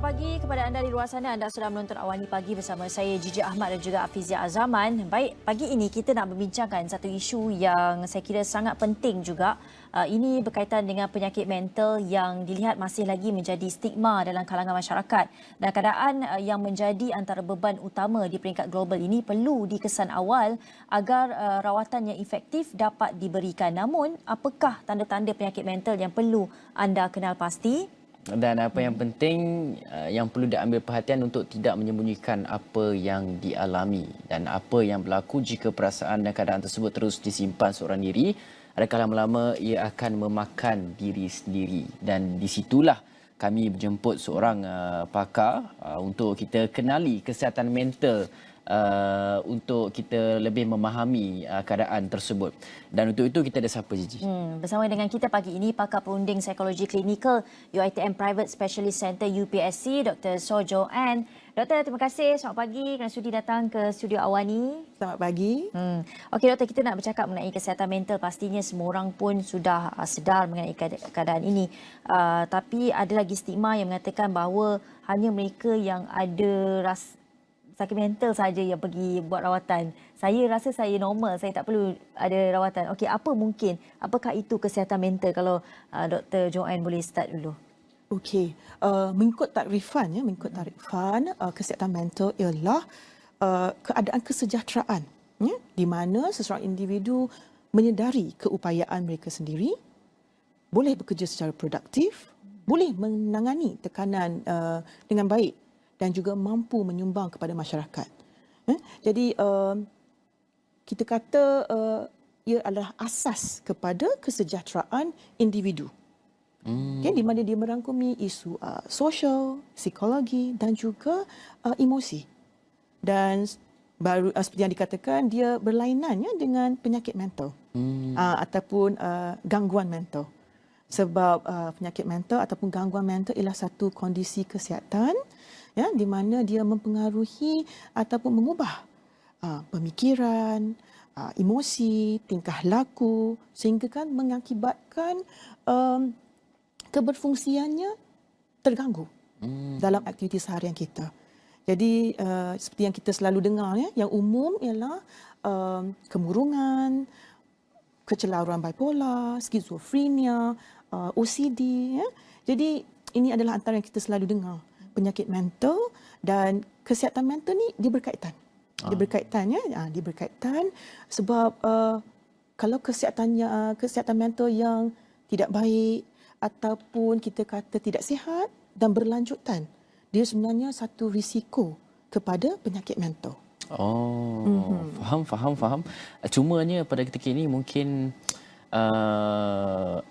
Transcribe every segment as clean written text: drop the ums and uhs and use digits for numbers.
pagi kepada anda di luar sana. Anda sudah menonton Awani Pagi bersama saya Gigi Ahmad dan juga Afizia Azaman. Baik, pagi ini kita nak membincangkan satu isu yang saya kira sangat penting juga. Ini berkaitan dengan penyakit mental yang dilihat masih lagi menjadi stigma dalam kalangan masyarakat. Dan keadaan yang menjadi antara beban utama di peringkat global ini perlu dikesan awal agar rawatan yang efektif dapat diberikan. Namun, apakah tanda-tanda penyakit mental yang perlu anda kenal pasti? Dan apa yang penting, yang perlu diambil perhatian untuk tidak menyembunyikan apa yang dialami dan apa yang berlaku jika perasaan dan keadaan tersebut terus disimpan seorang diri, adakah lama-lama ia akan memakan diri sendiri. Dan di situlah kami berjemput seorang pakar untuk kita kenali kesihatan mental, untuk kita lebih memahami keadaan tersebut. Dan untuk itu kita ada siapa, Gigi? Bersama dengan kita pagi ini pakar perunding psikologi klinikal UiTM Private Specialist Center UPSC, Dr. So Joanne. Doktor, terima kasih. Selamat pagi kerana sudi datang ke studio Awani. Selamat pagi. Okey doktor, kita nak bercakap mengenai kesihatan mental. Pastinya semua orang pun sudah sedar mengenai keadaan ini. Tapi ada lagi stigma yang mengatakan bahawa hanya mereka yang ada sakit mental saja yang pergi buat rawatan. Saya rasa saya normal, saya tak perlu ada rawatan. Okey, apakah itu kesihatan mental? Kalau Dr. Joanne boleh start dulu. Okey, mengikut takrifan kesihatan mental ialah keadaan kesejahteraan di mana seseorang individu menyedari keupayaan mereka sendiri, boleh bekerja secara produktif, boleh menangani tekanan dengan baik dan juga mampu menyumbang kepada masyarakat. Jadi kita kata ia adalah asas kepada kesejahteraan individu. Di mana dia merangkumi isu sosial, psikologi dan juga emosi. Dan baru seperti yang dikatakan, dia berlainan dengan penyakit mental ataupun gangguan mental. Sebab penyakit mental ataupun gangguan mental ialah satu kondisi kesihatan di mana dia mempengaruhi ataupun mengubah pemikiran, emosi, tingkah laku sehingga kan mengakibatkan keberfungsiannya terganggu dalam aktiviti seharian kita. Jadi seperti yang kita selalu dengar yang umum ialah kemurungan, kecelaruan bipolar, skizofrenia, OCD. Jadi ini adalah antara yang kita selalu dengar. Penyakit mental dan kesihatan mental ni dia berkaitan. Dia berkaitan sebab kalau kesihatan mental yang tidak baik ataupun kita kata tidak sihat dan berlanjutan, dia sebenarnya satu risiko kepada penyakit mental. Faham. Cumanya pada ketika ini mungkin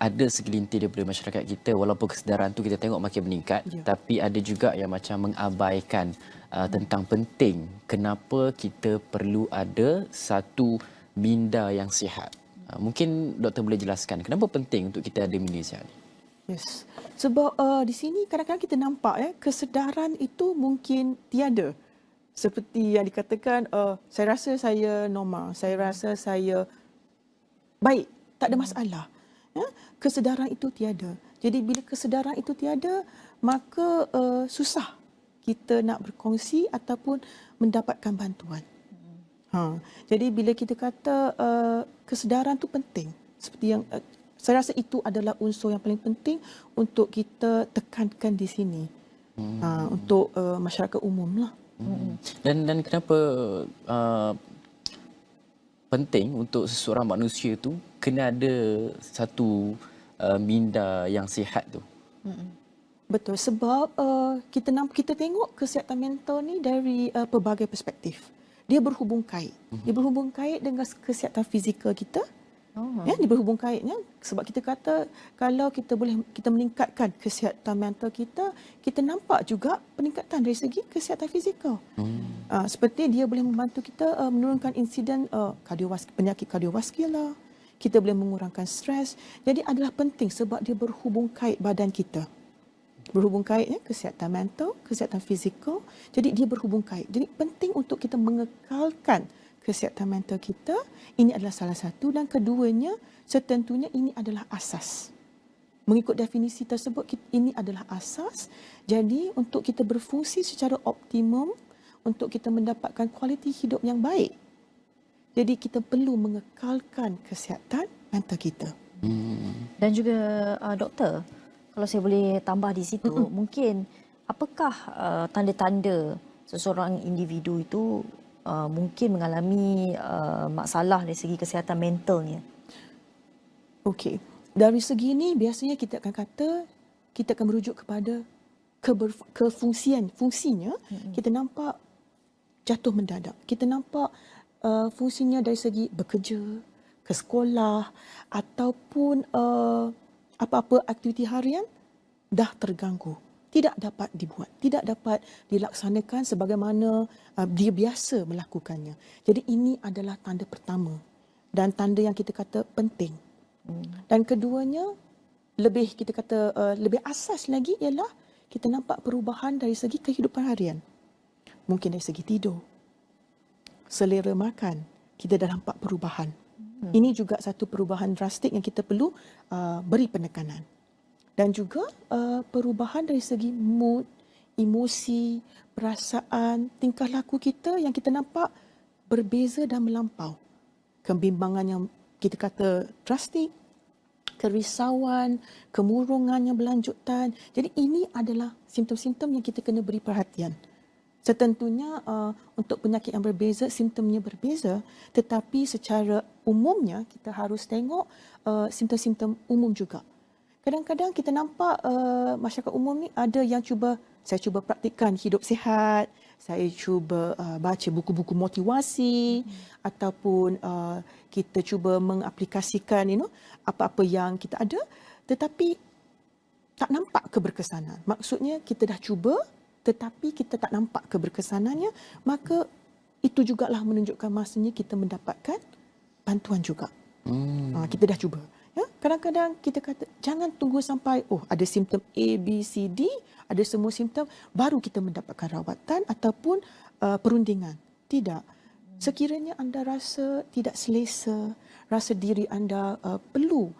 ada segelintir daripada masyarakat kita, walaupun kesedaran tu kita tengok makin meningkat, tapi ada juga yang macam mengabaikan tentang penting kenapa kita perlu ada satu minda yang sihat. Mungkin doktor boleh jelaskan kenapa penting untuk kita ada minda sihat ni? Yes. Sebab di sini kadang-kadang kita nampak kesedaran itu mungkin tiada. Seperti yang dikatakan, saya rasa saya normal, saya rasa saya baik, tak ada masalah. Kesedaran itu tiada. Jadi bila kesedaran itu tiada, maka susah kita nak berkongsi ataupun mendapatkan bantuan. Jadi bila kita kata kesedaran itu penting, seperti yang saya rasa itu adalah unsur yang paling penting untuk kita tekankan di sini untuk masyarakat umum lah. Dan kenapa penting untuk seseorang manusia tu kena ada satu minda yang sihat tu? Betul, sebab kita tengok kesihatan mental ni dari pelbagai perspektif. Dia berhubung kait. Dia berhubung kait dengan kesihatan fizikal kita. Dia berhubung kaitnya sebab kita kata kalau kita meningkatkan kesihatan mental kita, kita nampak juga peningkatan dari segi kesihatan fizikal. Seperti dia boleh membantu kita menurunkan insiden penyakit kardiovaskular, kita boleh mengurangkan stres. Jadi adalah penting sebab dia berhubung kait badan kita. Berhubung kait kesihatan mental, kesihatan fizikal. Jadi dia berhubung kait. Jadi penting untuk kita mengekalkan kesihatan mental kita. Ini adalah salah satu, dan keduanya setentunya ini adalah asas. Mengikut definisi tersebut, ini adalah asas. Jadi untuk kita berfungsi secara optimum, untuk kita mendapatkan kualiti hidup yang baik, jadi kita perlu mengekalkan kesihatan mental kita. Dan juga doktor, kalau saya boleh tambah di situ, mungkin apakah tanda-tanda seseorang individu itu mungkin mengalami masalah dari segi kesihatan mentalnya? Okey. Dari segi ini biasanya kita akan kata, kita akan merujuk kepada fungsinya. Kita nampak jatuh mendadak. Kita nampak fungsinya dari segi bekerja, ke sekolah ataupun apa-apa aktiviti harian dah terganggu. Tidak dapat dibuat, tidak dapat dilaksanakan sebagaimana dia biasa melakukannya. Jadi ini adalah tanda pertama dan tanda yang kita kata penting. Dan keduanya, lebih asas lagi ialah kita nampak perubahan dari segi kehidupan harian. Mungkin dari segi tidur, selera makan, kita dah nampak perubahan. Ini juga satu perubahan drastik yang kita perlu beri penekanan. Dan juga perubahan dari segi mood, emosi, perasaan, tingkah laku kita yang kita nampak berbeza dan melampau. Kebimbangan yang kita kata drastik, kerisauan, kemurungan yang berlanjutan. Jadi ini adalah simptom-simptom yang kita kena beri perhatian. Setentunya untuk penyakit yang berbeza, simptomnya berbeza, tetapi secara umumnya kita harus tengok simptom-simptom umum juga. Kadang-kadang kita nampak masyarakat umum ni ada yang saya cuba praktikkan hidup sihat, saya cuba baca buku-buku motivasi, ataupun kita cuba mengaplikasikan apa-apa yang kita ada, tetapi tak nampak keberkesanan. Maksudnya kita dah cuba tetapi kita tak nampak keberkesanannya, maka itu jugalah menunjukkan masanya kita mendapatkan bantuan juga. Kita dah cuba. Ya, kadang-kadang kita kata jangan tunggu sampai ada simptom A, B, C, D, ada semua simptom baru kita mendapatkan rawatan ataupun perundingan. Tidak. Sekiranya anda rasa tidak selesa, rasa diri anda perlu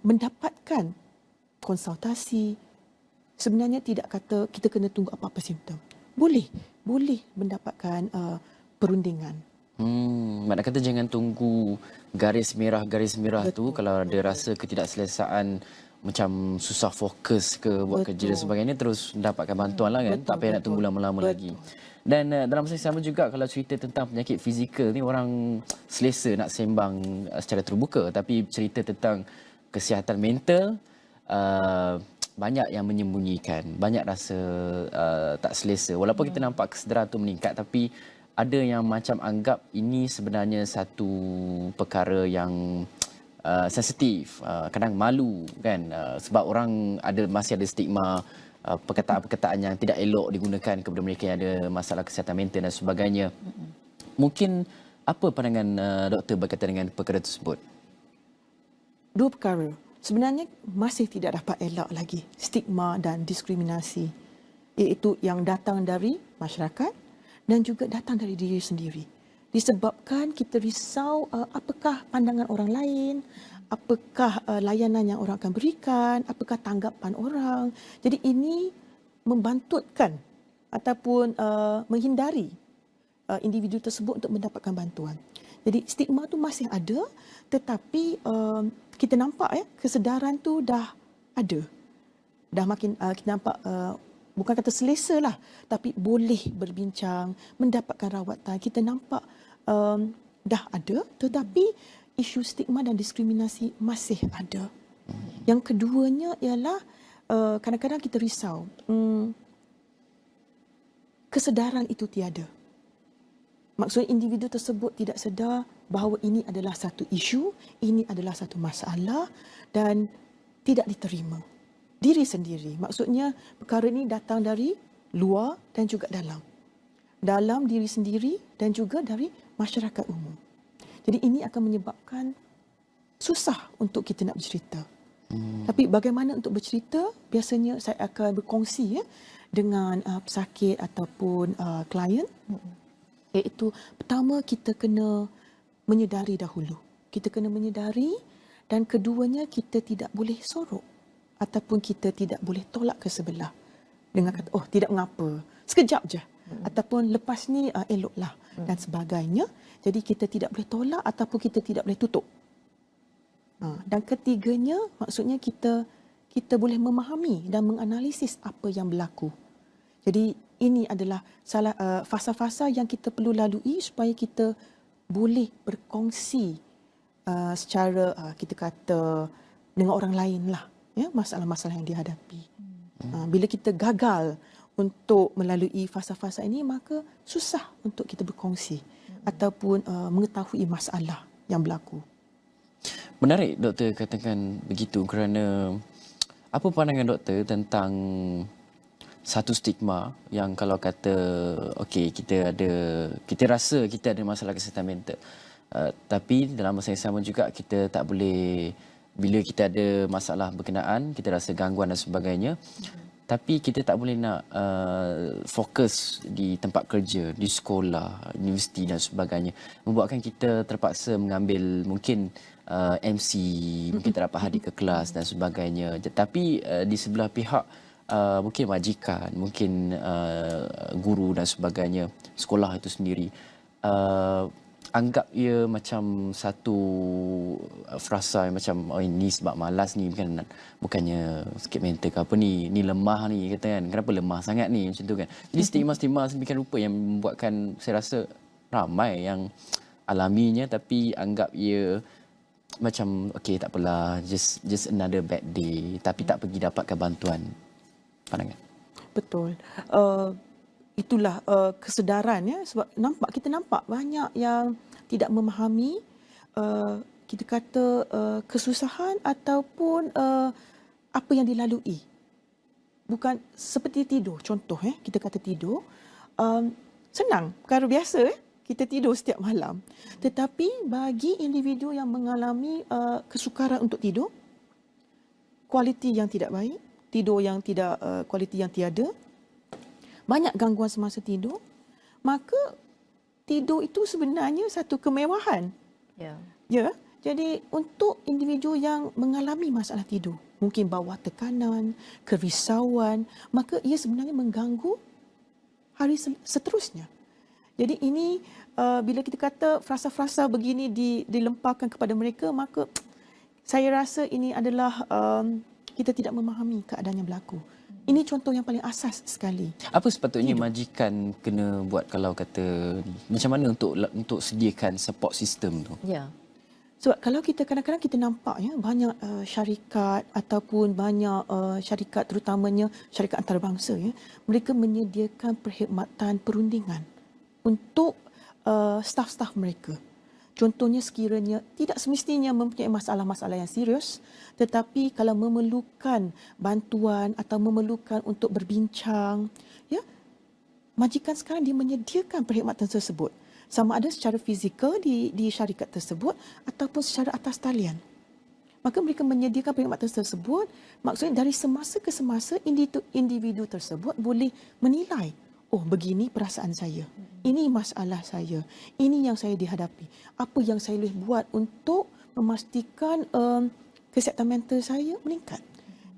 mendapatkan konsultasi, sebenarnya tidak kata kita kena tunggu apa-apa simptom. Boleh mendapatkan perundingan. Makna kata jangan tunggu garis merah tu kalau ada rasa ketidakselesaan, macam susah fokus ke buat kerja dan sebagainya, terus mendapatkan bantuan lah kan. Tak payah nak tunggu lama-lama lagi. Dan dalam masa yang sama juga, kalau cerita tentang penyakit fizikal ni, orang selesa nak sembang secara terbuka, tapi cerita tentang kesihatan mental, banyak yang menyembunyikan, banyak rasa tak selesa. Walaupun kita nampak kesedaran tu meningkat, tapi ada yang macam anggap ini sebenarnya satu perkara yang sensitif, kadang malu kan, sebab orang masih ada stigma perkataan-perkataan yang tidak elok digunakan kepada mereka yang ada masalah kesihatan mental dan sebagainya. Mungkin apa pandangan doktor berkaitan dengan perkara tersebut? Dua perkara. Sebenarnya masih tidak dapat elak lagi stigma dan diskriminasi, iaitu yang datang dari masyarakat dan juga datang dari diri sendiri. Disebabkan kita risau apakah pandangan orang lain, apakah layanan yang orang akan berikan, apakah tanggapan orang. Jadi ini membantutkan ataupun menghindari individu tersebut untuk mendapatkan bantuan. Jadi stigma tu masih ada, tetapi kita nampak kesedaran tu dah ada. Dah makin kita nampak bukan kata selesa lah, tapi boleh berbincang, mendapatkan rawatan. Kita nampak dah ada, tetapi isu stigma dan diskriminasi masih ada. Yang keduanya ialah kadang-kadang kita risau, kesedaran itu tiada. Maksudnya individu tersebut tidak sedar bahawa ini adalah satu isu, ini adalah satu masalah dan tidak diterima. Diri sendiri. Maksudnya perkara ini datang dari luar dan juga dalam. Dalam diri sendiri dan juga dari masyarakat umum. Jadi ini akan menyebabkan susah untuk kita nak bercerita. Tapi bagaimana untuk bercerita? Biasanya saya akan berkongsi dengan pesakit ataupun klien. Iaitu pertama kita kena menyedari dahulu. Kita kena menyedari dan keduanya kita tidak boleh sorok. ataupun kita tidak boleh tolak ke sebelah dengan kata, oh tidak mengapa, sekejap je. Ataupun lepas ni eloklah dan sebagainya. Jadi kita tidak boleh tolak ataupun kita tidak boleh tutup. Dan ketiganya, maksudnya kita boleh memahami dan menganalisis apa yang berlaku. Jadi ini adalah salah fasa-fasa yang kita perlu lalui supaya kita boleh berkongsi secara kita kata dengan orang lain lah, ya, masalah-masalah yang dihadapi. Bila kita gagal untuk melalui fasa-fasa ini, maka susah untuk kita berkongsi ataupun mengetahui masalah yang berlaku. Menarik doktor katakan begitu, kerana apa pandangan doktor tentang satu stigma yang kalau kata okey, kita rasa kita ada masalah kesihatan mental, tapi dalam masa yang sama juga kita tak boleh, bila kita ada masalah berkenaan, kita rasa gangguan dan sebagainya, tapi kita tak boleh nak fokus di tempat kerja, di sekolah, universiti dan sebagainya, membuatkan kita terpaksa mengambil mungkin MC, mungkin tak dapat hadir ke kelas dan sebagainya. Tapi di sebelah pihak mungkin majikan, mungkin guru dan sebagainya, sekolah itu sendiri, anggap ia macam satu frasa yang macam, oh ini sebab malas ni, bukannya sikit mental ke apa ni lemah ni, kata kan, kenapa lemah sangat ni, macam tu kan. Jadi stigma-stigma sedemikian rupa yang membuatkan saya rasa ramai yang alaminya, tapi anggap ia macam okey tak apalah, just another bad day, tapi tak pergi dapatkan bantuan. Pandangan? Betul. Itulah kesedaran, ya, sebab kita nampak banyak yang tidak memahami kita kata kesusahan ataupun apa yang dilalui. Bukan seperti tidur, contoh kita kata tidur, senang, perkara biasa kita tidur setiap malam. Tetapi bagi individu yang mengalami kesukaran untuk tidur, kualiti yang tidak baik, tidur yang tidak kualiti yang tiada, banyak gangguan semasa tidur, maka tidur itu sebenarnya satu kemewahan. Ya. Jadi untuk individu yang mengalami masalah tidur, mungkin bawah tekanan, kerisauan, maka ia sebenarnya mengganggu hari seterusnya. Jadi ini bila kita kata frasa-frasa begini dilemparkan kepada mereka, maka saya rasa ini adalah kita tidak memahami keadaan yang berlaku. Ini contoh yang paling asas sekali. Apa sepatutnya majikan kena buat kalau kata ni? Macam mana untuk sediakan support system tu? Ya. Sebab kalau kita kadang-kadang kita nampak banyak syarikat ataupun banyak syarikat, terutamanya syarikat antarabangsa, mereka menyediakan perkhidmatan perundingan untuk staf-staf mereka. Contohnya sekiranya tidak semestinya mempunyai masalah-masalah yang serius, tetapi kalau memerlukan bantuan atau memerlukan untuk berbincang, ya, majikan sekarang dia menyediakan perkhidmatan tersebut. Sama ada secara fizikal di syarikat tersebut ataupun secara atas talian. Maka mereka menyediakan perkhidmatan tersebut, maksudnya dari semasa ke semasa individu tersebut boleh menilai, oh begini perasaan saya, ini masalah saya, ini yang saya dihadapi, apa yang saya boleh buat untuk memastikan kesihatan mental saya meningkat.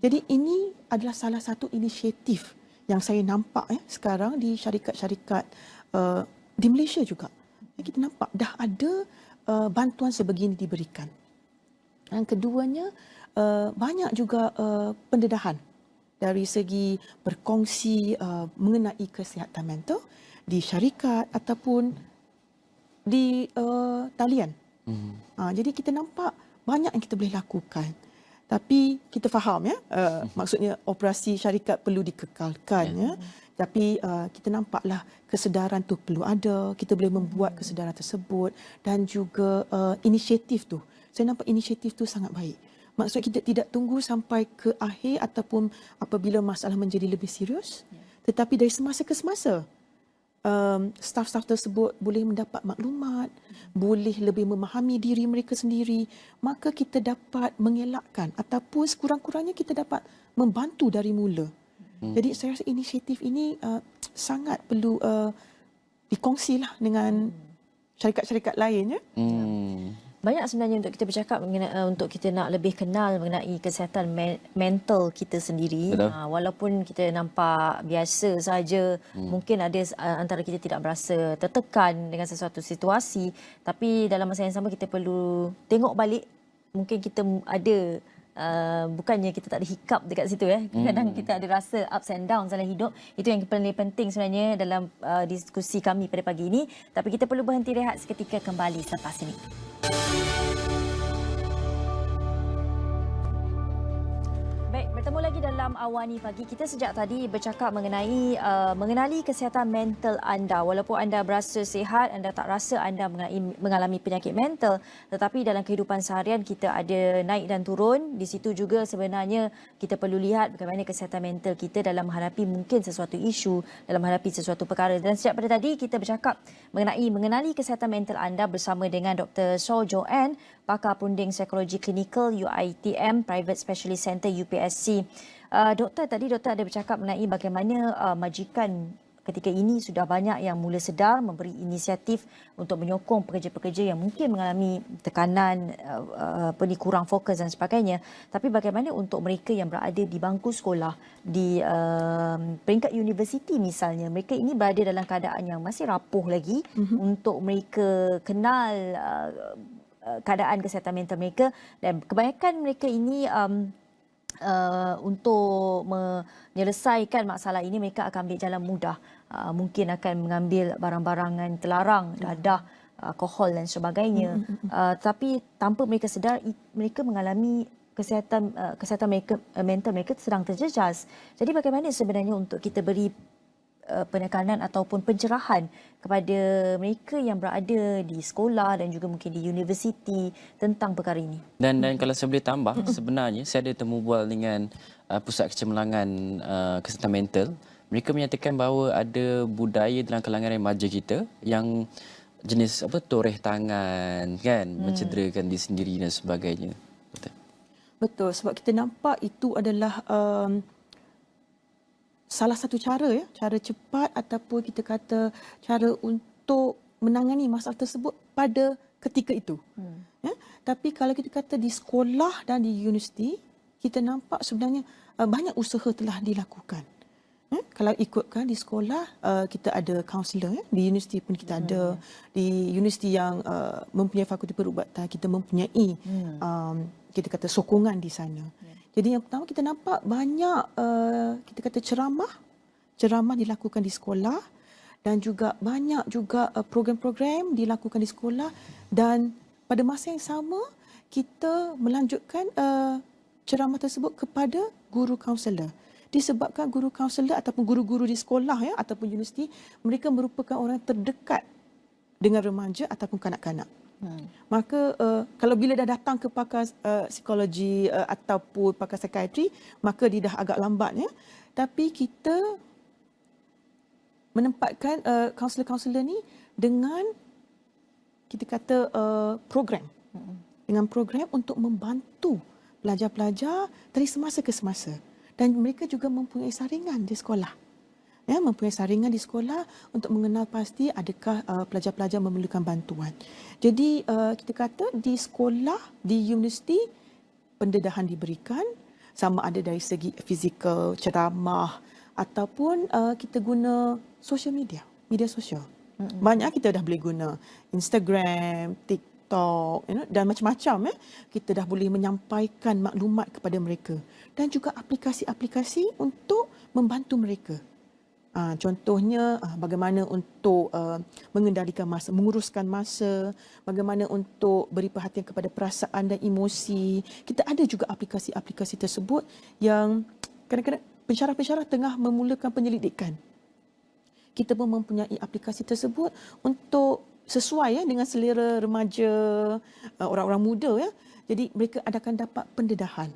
Jadi ini adalah salah satu inisiatif yang saya nampak sekarang di syarikat-syarikat di Malaysia juga. Kita nampak dah ada bantuan sebegini diberikan. Yang keduanya, banyak juga pendedahan dari segi berkongsi mengenai kesihatan mental di syarikat ataupun di talian. Jadi kita nampak banyak yang kita boleh lakukan. Tapi kita faham maksudnya operasi syarikat perlu dikekalkan. Tapi kita nampaklah kesedaran tu perlu ada, kita boleh membuat kesedaran tersebut dan juga inisiatif tu. Saya nampak inisiatif tu sangat baik. Maksud kita tidak tunggu sampai ke akhir ataupun apabila masalah menjadi lebih serius, tetapi dari semasa ke semasa staf-staf tersebut boleh mendapat maklumat, boleh lebih memahami diri mereka sendiri, maka kita dapat mengelakkan ataupun sekurang-kurangnya kita dapat membantu dari mula. Jadi saya rasa inisiatif ini sangat perlu dikongsilah dengan syarikat-syarikat lain. Banyak sebenarnya untuk kita bercakap untuk kita nak lebih kenal mengenai kesihatan mental kita sendiri. Betul. Walaupun kita nampak biasa saja, mungkin ada antara kita tidak berasa tertekan dengan sesuatu situasi, tapi dalam masa yang sama kita perlu tengok balik, mungkin kita ada bukannya kita tak ada hiccup dekat situ ya. Kadang kita ada rasa ups and downs dalam hidup. Itu yang paling penting sebenarnya dalam diskusi kami pada pagi ini. Tapi kita perlu berhenti rehat seketika, kembali selepas ini. Baik, bertemu lagi dalam Awani Pagi. Kita sejak tadi bercakap mengenai mengenali kesihatan mental anda. Walaupun anda berasa sihat, anda tak rasa anda mengalami penyakit mental, tetapi dalam kehidupan seharian kita ada naik dan turun. Di situ juga sebenarnya kita perlu lihat bagaimana kesihatan mental kita dalam menghadapi mungkin sesuatu isu, dalam menghadapi sesuatu perkara. Dan sejak pada tadi kita bercakap mengenai mengenali kesihatan mental anda bersama dengan Dr. Saw Joanne, pakar perunding psikologi klinikal UiTM Private Specialist Center UPSC. Doktor, tadi doktor ada bercakap mengenai bagaimana majikan ketika ini sudah banyak yang mula sedar memberi inisiatif untuk menyokong pekerja-pekerja yang mungkin mengalami tekanan, kurang fokus dan sebagainya. Tapi bagaimana untuk mereka yang berada di bangku sekolah, di peringkat universiti misalnya, mereka ini berada dalam keadaan yang masih rapuh lagi untuk mereka kenal keadaan kesihatan mental mereka, dan kebanyakan mereka ini untuk menyelesaikan masalah ini mereka akan ambil jalan mudah, mungkin akan mengambil barang-barangan terlarang, dadah, alkohol dan sebagainya. Tapi tanpa mereka sedar mereka mengalami kesihatan mereka, mental mereka sedang terjejas. Jadi bagaimana sebenarnya untuk kita beri penekanan ataupun pencerahan kepada mereka yang berada di sekolah dan juga mungkin di universiti tentang perkara ini. Dan kalau saya boleh tambah, sebenarnya saya ada temu bual dengan Pusat Kecemerlangan Kesihatan Mental. Mereka menyatakan bahawa ada budaya dalam kalangan remaja kita yang jenis toreh tangan kan, mencederakan diri sendiri dan sebagainya. Betul, sebab kita nampak itu adalah salah satu cara cara cepat ataupun kita kata cara untuk menangani masalah tersebut pada ketika itu. Tapi kalau kita kata di sekolah dan di universiti, kita nampak sebenarnya banyak usaha telah dilakukan. Kalau ikutkan di sekolah, kita ada kaunselor, di universiti pun kita ada, di universiti yang mempunyai fakulti perubatan, kita mempunyai kita kata sokongan di sana. Jadi yang pertama kita nampak banyak kita kata ceramah dilakukan di sekolah, dan juga banyak juga program-program dilakukan di sekolah, dan pada masa yang sama kita melanjutkan ceramah tersebut kepada guru kaunselor. Disebabkan guru kaunselor ataupun guru-guru di sekolah ataupun universiti, mereka merupakan orang terdekat dengan remaja ataupun kanak-kanak. Maka kalau bila dah datang ke pakar psikologi ataupun pakar psikiatri, maka dia dah agak lambat Tapi kita menempatkan kaunselor-kaunselor ni dengan kita kata program. Dengan program untuk membantu pelajar-pelajar dari semasa ke semasa. Dan mereka juga mempunyai saringan di sekolah. Mempunyai saringan di sekolah untuk mengenal pasti adakah pelajar-pelajar memerlukan bantuan. Jadi kita kata di sekolah, di universiti, pendedahan diberikan, sama ada dari segi fizikal, ceramah, ataupun kita guna social media, media sosial. Banyak kita dah boleh guna Instagram, TikTok, dan macam-macam. Kita dah boleh menyampaikan maklumat kepada mereka. Dan juga aplikasi-aplikasi untuk membantu mereka. Contohnya bagaimana untuk mengendalikan masa, menguruskan masa, bagaimana untuk beri perhatian kepada perasaan dan emosi. Kita ada juga aplikasi-aplikasi tersebut yang kadang-kadang pensyarah-pensyarah tengah memulakan penyelidikan. Kita pun mempunyai aplikasi tersebut untuk sesuai dengan selera remaja, orang-orang muda. Jadi mereka akan dapat pendedahan.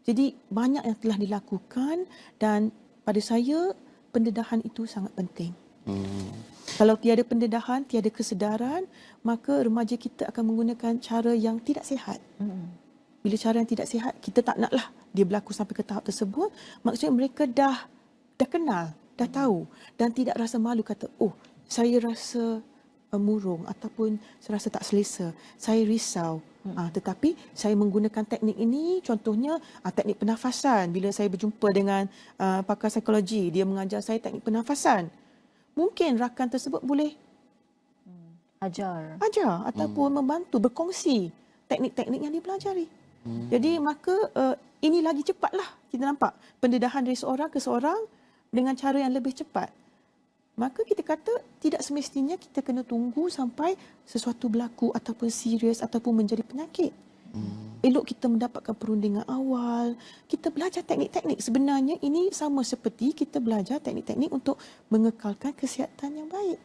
Jadi banyak yang telah dilakukan, dan pada saya pendedahan itu sangat penting. Kalau tiada pendedahan, tiada kesedaran, maka remaja kita akan menggunakan cara yang tidak sihat. Bila cara yang tidak sihat, kita tak naklah dia berlaku sampai ke tahap tersebut. Maksudnya mereka dah kenal, dah tahu, dan tidak rasa malu kata, oh, saya rasa murung ataupun saya rasa tak selesa, saya risau. Tetapi saya menggunakan teknik ini, contohnya teknik pernafasan. Bila saya berjumpa dengan pakar psikologi, dia mengajar saya teknik pernafasan. Mungkin rakan tersebut boleh Ajar. ajar ataupun membantu berkongsi teknik-teknik yang dipelajari. Jadi maka ini lagi cepatlah kita nampak pendedahan dari seorang ke seorang dengan cara yang lebih cepat. Maka kita kata tidak semestinya kita kena tunggu sampai sesuatu berlaku ataupun serius ataupun menjadi penyakit. Elok kita mendapatkan perundingan awal, kita belajar teknik-teknik. Sebenarnya ini sama seperti kita belajar teknik-teknik untuk mengekalkan kesihatan yang baik.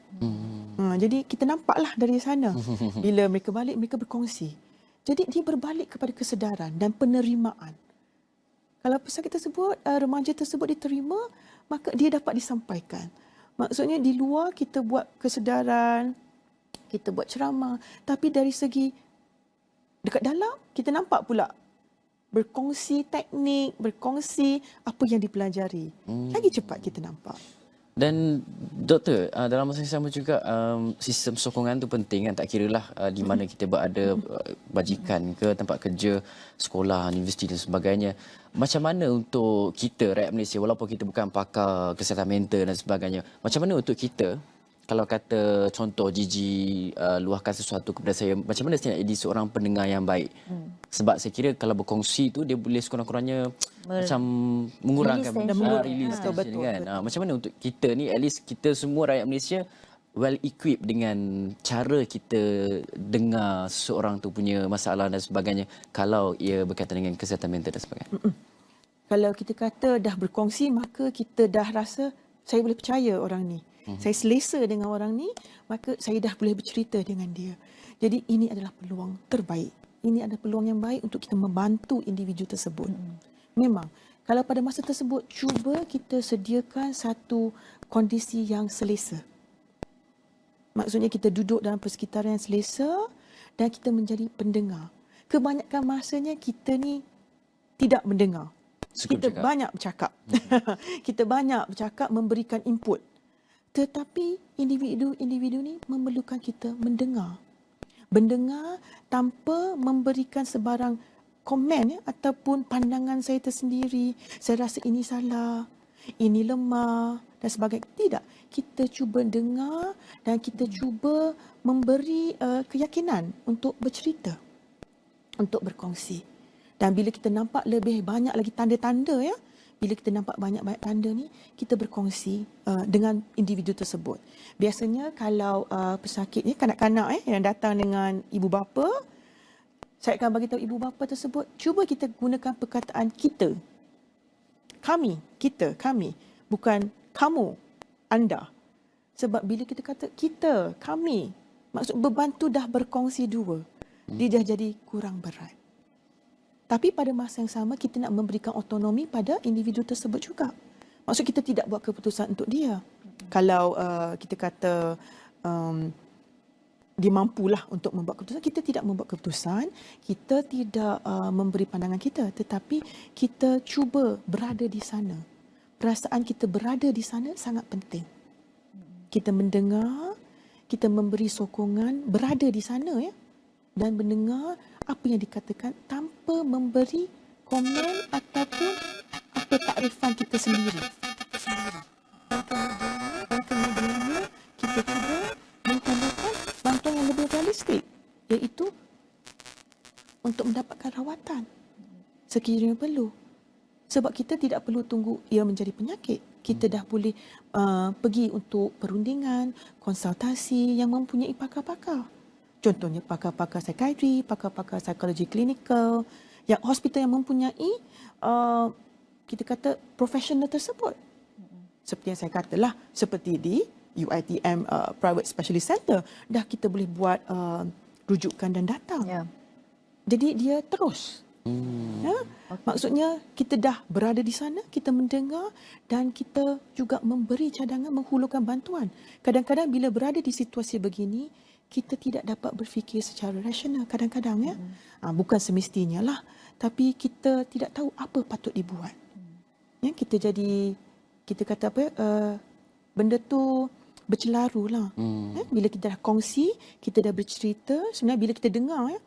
Jadi kita nampaklah dari sana. Bila mereka balik, mereka berkongsi. Jadi dia berbalik kepada kesedaran dan penerimaan. Kalau pesakit tersebut, remaja tersebut diterima, maka dia dapat disampaikan. Maksudnya di luar kita buat kesedaran, kita buat ceramah, tapi dari segi dekat dalam kita nampak pula berkongsi teknik, berkongsi apa yang dipelajari. Lagi cepat kita nampak. Dan doktor, dalam masa yang sama juga sistem sokongan tu penting kan, tak kiralah di mana kita berada, bajikan ke tempat kerja, sekolah, universiti dan sebagainya. Macam mana untuk kita rakyat Malaysia, walaupun kita bukan pakar kesihatan mental dan sebagainya, macam mana untuk kita, kalau kata contoh Gigi luahkan sesuatu kepada saya, macam mana saya nak jadi seorang pendengar yang baik? Sebab saya kira kalau berkongsi tu dia boleh sekurang-kurangnya macam mengurangkan release tension. tension kan. Macam mana untuk kita ni, at least kita semua rakyat Malaysia well equipped dengan cara kita dengar seseorang tu punya masalah dan sebagainya kalau ia berkaitan dengan kesihatan mental dan sebagainya. Kalau kita kata dah berkongsi, maka kita dah rasa saya boleh percaya orang ni. Saya selesa dengan orang ni, maka saya dah boleh bercerita dengan dia. Jadi ini adalah peluang terbaik. Ini adalah peluang yang baik untuk kita membantu individu tersebut. Memang, kalau pada masa tersebut, cuba kita sediakan satu kondisi yang selesa. Maksudnya kita duduk dalam persekitaran yang selesa dan kita menjadi pendengar. Kebanyakan masanya kita ni tidak mendengar. Kita banyak bercakap. Kita banyak bercakap, memberikan input. Tetapi individu-individu ni memerlukan kita mendengar. Mendengar tanpa memberikan sebarang komen ataupun pandangan saya tersendiri. Saya rasa ini salah, ini lemah dan sebagainya. Tidak. Kita cuba dengar dan kita cuba memberi keyakinan untuk bercerita, untuk berkongsi. Dan bila kita nampak lebih banyak lagi tanda-tanda ya, bila kita nampak banyak-banyak tanda ni, kita berkongsi dengan individu tersebut. Biasanya kalau pesakit ni, kanak-kanak yang datang dengan ibu bapa, saya akan bagi tahu ibu bapa tersebut, cuba kita gunakan perkataan kita. Kami, kita, kami. Bukan kamu, anda. Sebab bila kita kata kita, kami, maksud beban tu dah berkongsi dua. Dia dah jadi kurang berat. Tapi pada masa yang sama, kita nak memberikan otonomi pada individu tersebut juga. Maksud kita tidak buat keputusan untuk dia. Kalau kita kata dia mampulah untuk membuat keputusan, kita tidak membuat keputusan, kita tidak memberi pandangan kita, tetapi kita cuba berada di sana. Perasaan kita berada di sana sangat penting. Kita mendengar, kita memberi sokongan, berada di sana ya, dan mendengar apa yang dikatakan tanpa memberi komen ataupun apa takrifan kita sendiri. Dan kemudiannya kita cuba menggunakan bantuan yang lebih realistik, iaitu untuk mendapatkan rawatan sekiranya perlu. Sebab kita tidak perlu tunggu ia menjadi penyakit. Kita dah boleh pergi untuk perundingan, konsultasi yang mempunyai pakar-pakar. Contohnya pakar-pakar psikiatri, pakar-pakar psikologi klinikal, yang hospital yang mempunyai kita kata profesional tersebut. Seperti yang saya katalah, seperti di UiTM Private Specialist Center, dah kita boleh buat rujukan dan datang. Ya. Jadi dia terus. Ya? Maksudnya kita dah berada di sana, kita mendengar dan kita juga memberi cadangan, menghulurkan bantuan. Kadang-kadang bila berada di situasi begini, kita tidak dapat berfikir secara rasional kadang-kadang ya. Bukan semestinya lah, tapi kita tidak tahu apa patut dibuat. Ya, kita jadi, kita kata apa, benda tu bercelaru lah. Bila kita dah kongsi, kita dah bercerita, sebenarnya bila kita dengar,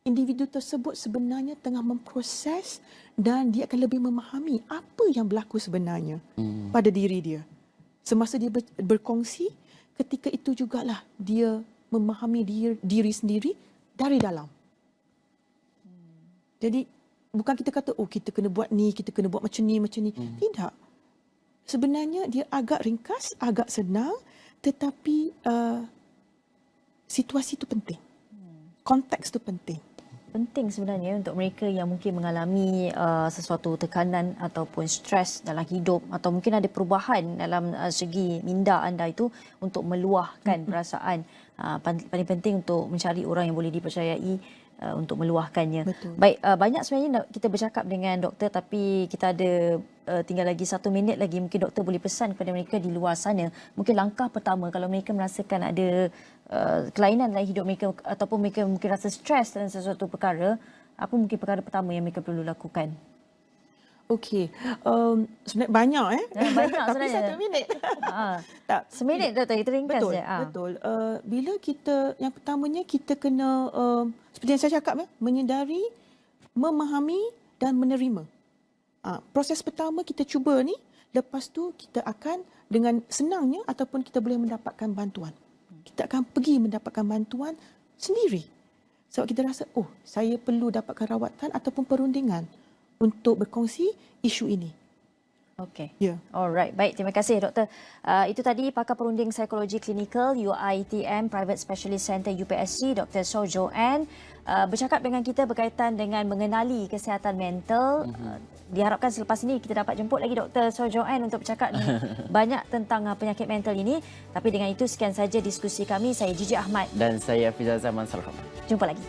individu tersebut sebenarnya tengah memproses dan dia akan lebih memahami apa yang berlaku sebenarnya pada diri dia. Semasa dia berkongsi, ketika itu jugalah dia memahami diri sendiri dari dalam. Jadi bukan kita kata, oh kita kena buat ni, kita kena buat macam ni. Tidak. Sebenarnya dia agak ringkas, agak senang, tetapi situasi itu penting. Konteks itu penting. Penting sebenarnya untuk mereka yang mungkin mengalami sesuatu tekanan ataupun stres dalam hidup atau mungkin ada perubahan dalam segi minda anda itu untuk meluahkan perasaan. Paling penting untuk mencari orang yang boleh dipercayai untuk meluahkannya. Betul. Baik, banyak sebenarnya kita bercakap dengan doktor tapi kita ada tinggal lagi 1 minit lagi. Mungkin doktor boleh pesan kepada mereka di luar sana. Mungkin langkah pertama kalau mereka merasakan ada kelainan dalam hidup mereka ataupun mereka mungkin rasa stres dalam sesuatu perkara, apa mungkin perkara pertama yang mereka perlu lakukan? Okey, sebenarnya banyak Banyak tapi sebenarnya. 1 minit. Tak. Seminit doktor, kita ringkas Betul, je. betul. Bila kita, yang pertamanya kita kena, seperti yang saya cakap, menyedari, memahami dan menerima. Proses pertama kita cuba ni, lepas tu kita akan dengan senangnya ataupun kita boleh mendapatkan bantuan. Kita akan pergi mendapatkan bantuan sendiri. Sebab kita rasa, oh saya perlu dapatkan rawatan ataupun perundingan untuk berkongsi isu ini. Okey. Ya. Alright, baik. Terima kasih doktor. Itu tadi pakar perunding psikologi klinikal UiTM Private Specialist Center UPSC Dr. Soh Jo Ann bercakap dengan kita berkaitan dengan mengenali kesihatan mental. Diharapkan selepas ini kita dapat jemput lagi Dr. Soh Jo Ann untuk bercakap banyak tentang penyakit mental ini. Tapi dengan itu sekian saja diskusi kami. Saya Gigi Ahmad Dan saya Hafizah Zaman. Salam. Jumpa lagi.